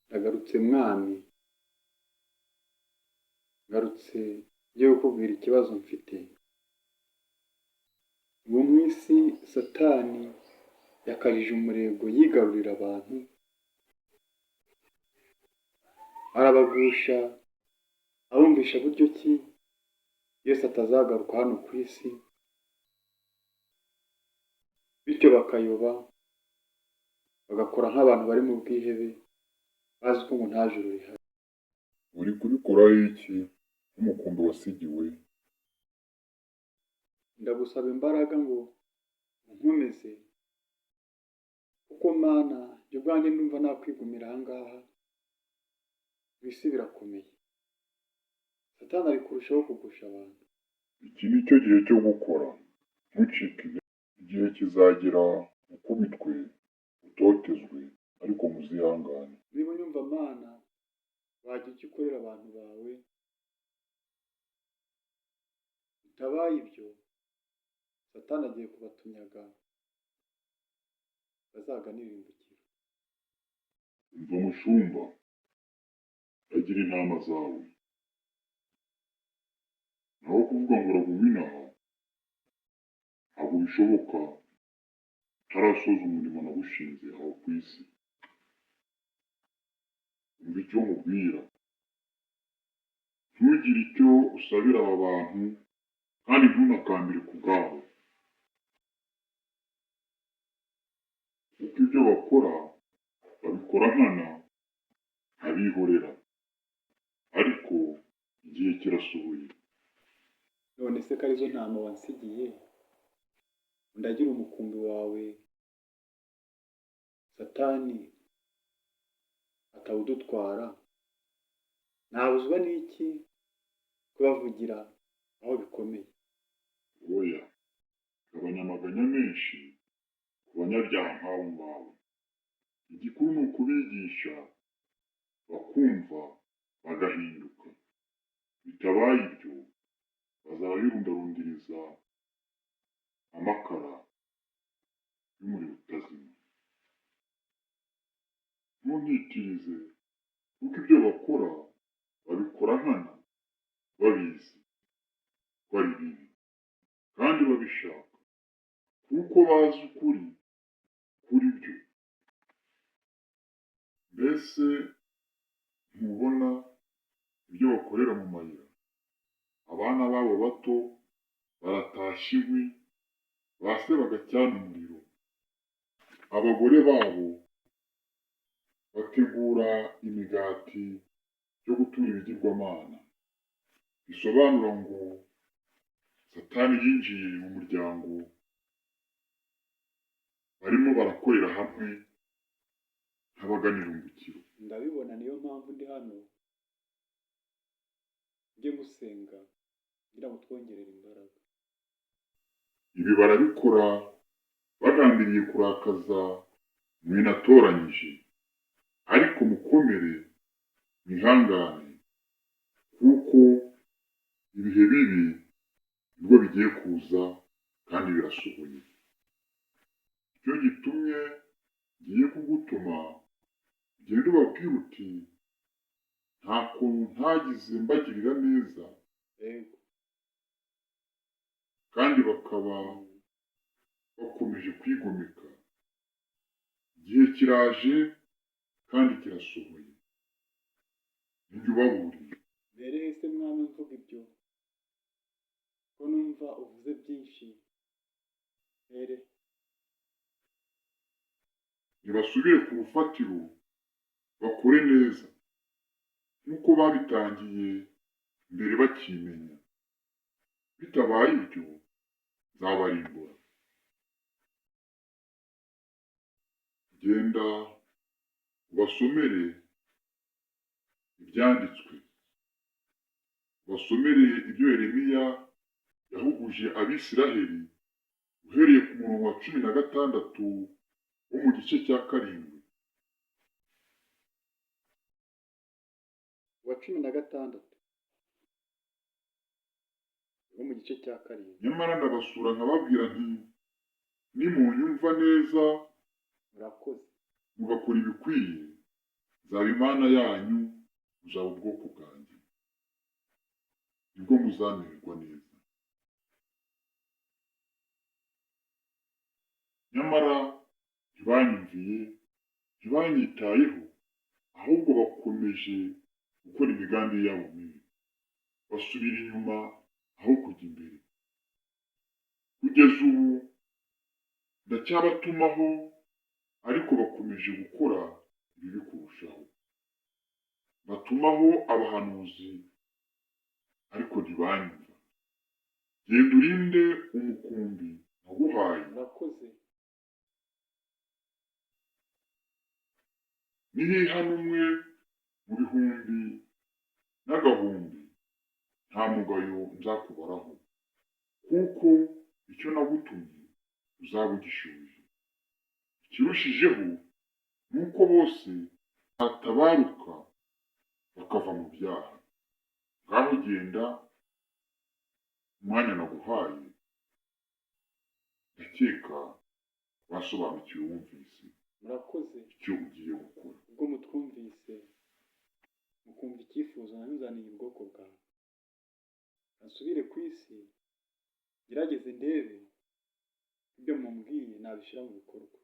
Ndagarutse mwami, ngarutse ngiye kukubwira ikibazo mfite. Ubu mu isi Satani yakajije umurego yigarurira abantu, arabagusha abumvisha buryo ki Yesu atazagaruka hano ku isi, bityo bakayoba bagakora nk'abantu bari mu bwihebe bazi ko ngo nta juru rihari. Uri kubikoraho iki nk'umukumbi wasigiwe? Ndagusaba imbaraga ngo unkomeze, kuko Mana njye ubwanjye ndumva nakwigumira aha ngaha, mu isi birakomeye. Satani ari kurushaho kugusha abantu. Iki ni cyo gihe cyo gukora, ntucike intege. Igihe kizagera ukubitwe, utotezwe, ariko muzihangane. Niba unyumva Mana, wagira icyo ukorera abantu bawe, bitabaye ibyo Satani agiye kubatunyaga bazagana irimbukiro. Umva mushumba, ragira intama zawe, naho kuvuga ngo uraguma inaha ntabwo bishoboka utarasoza umurimo nagushinze aho ku isi. Umva icyo nkubwira, ntugire icyo usabira aba bantu kandi ntunakambire ku bwabo, kuko ibyo bakora babikora nkana nk'abihorera, ariko igihe kirasohoye. None se ko arizo ntama wansigiye, undagira umukumbi wawe Satani atawudutwara, nabuzwa n'iki kubavugira aho bikomeye? Oya, gabanya amaganya menshi ku banyabyaha nk'abo ngabo. Igikuru ni ukubigisha bakumva bagahinduka, bitabaye ibyo bazaba birundarundiriza amakara y'umuriro utazima. Ntunkitirize, kuko ibyo bakora babikora nkana babizi ko ari bibi kandi babishaka, kuko bazi ukuri kuri byo. Mbese ntubona ibyo bakorera mu mayira? Abana babo bato baratashya inkwi, ba se bagacyana umuriro, abagore babo bategura imigati yo gutura ibigirwamana. Bisobanura ngo Satani yinjiye mu muryango, barimo barakorera hamwe nk'abagana irimbukiro. Ndabibona, niyo mpamvu ndi hano njye gusenga ngira ngo twongerere imbaraga. Ibi barabikora bagambiriye kurakaza mwe natoranyije, ariko mukomere mwihangane, kuko ibihe bibi nibwo bigiye kuza kandi birasohoye. Icyo gitumye ngiye kugutuma ugende ubabwire uti nta kuntu ntagize mbagirira neza, Yego. kandi bakaba bakomeje kwigomeka. Igihe kiraje kandi kirasohoye, nijye ubaburiye. Mbere se mwami mvuga ibyo ko numva uvuze byinshi? Mbere Nibasubire ku rufatiro bakore neza nk'uko babitangiye mbere bakimenya, bitabaye ibyo nzabarimbura. Genda ubasomere ibyanditswe, ubasomere ibyo Yeremiya yahuguje Abisiraheli uhereye ku murongo wa 16 wo mu gice cya 7. wa 16 wo mu gice cya 7. Nyamara ndabasura nkababwira nti nimunyumva neza Murakoze. mugakora ibikwiye, nzaba Imana yanyu, muzaba ubwoko bwanjye, nibwo muzamererwa neza. Nyamara ntibanyumviye, ntibanyitayeho, ahubwo bakomeje gukora imigambi yabo mibi, basubira inyuma aho kujya imbere. Kugeza ubu ndacyabatumaho, ariko bakomeje gukora ibibi kurushaho. Batumaho abahanuzi, ariko ntibanyumva. Genda urinde umukumbi naguhaye. murakoze. Nihiha n'umwe mu bihumbi n'agahumbi, nta mugayo nzakubaraho, kuko icyo nagutumye uzaba ugishoje. Ikirushijeho ni uko bose batabaruka bakava mu byaha. Ngaho genda, umwanya naguhaye ndakeka basobanukiwe wumvise murakoze. icyo ugiye gukora. ubwo mutwumvise mukumva icyifuzo nanyuzaniye ubwoko bwawe, nasubire ku isi gerageze ndebe ibyo mumbwiye nabishyira mu bikorwa.